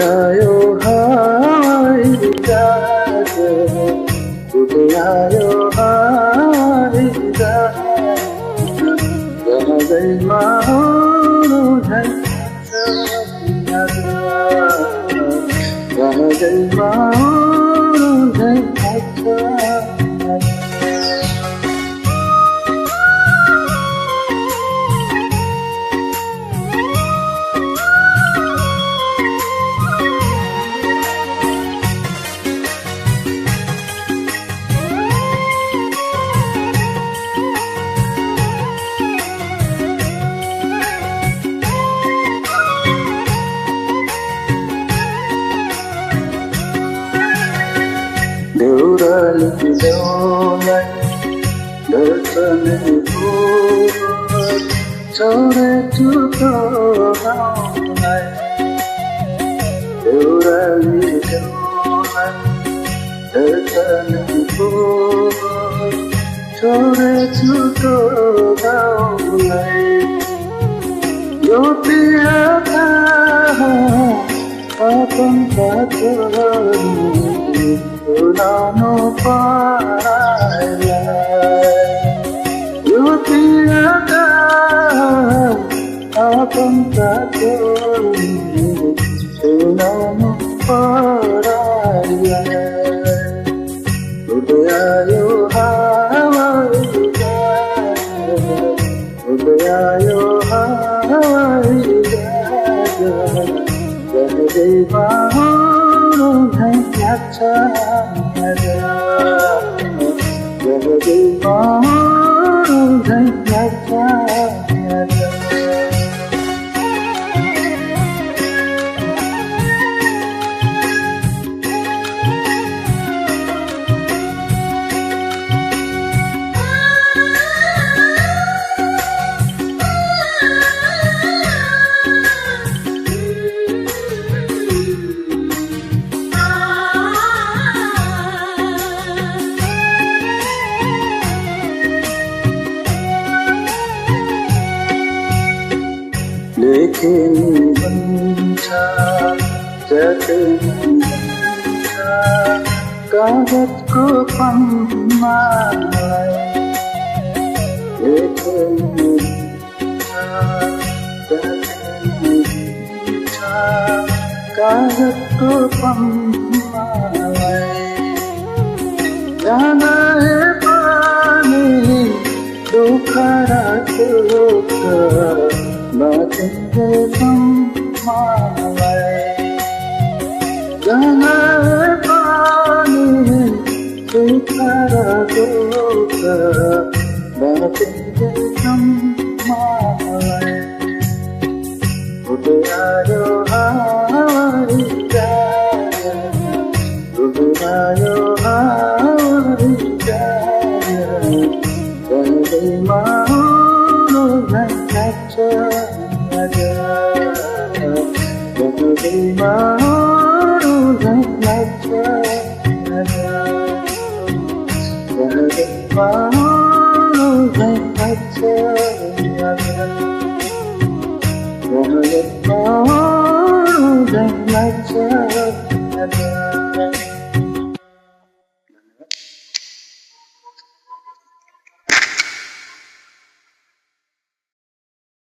आयो हाय जागे उठे आयो हाय जागे गहदैमा झन् गहदैमा झन् देउराली देउलाई दर्शनै भोर छोरे चुतो गाउँलाई देउराली देउलाई दर्शनै भोर छोरे चुतो गाउँलाई यो प्रियता आफन्ता सुनाउनु पाएला यो प्रियता आफन्ताको सुनाउनु पाएला उठे आयो हाय उठे आयो हाय गहदैमा झन् लाग्छ गहदैमा झन् लाग्छ लेखिनु भन्छ जतिनु भन्छ कागजको पन्नालाई लेखिनु भन्छ जतिनु भन्छ कागजको पन्नालाई जान पानी दुःख र सुख बाँचिन्दै मलाई जान पानी दुःख र दुःख बाँचिन्दै मलाई उठे आयो हाय जागे उठे आयो हाय जागे गहदैमा झन् लाग्छ गहदैमा झन् लाग्छ गहदैमा झन् लाग्छ गहदैमा झन् लाग्छ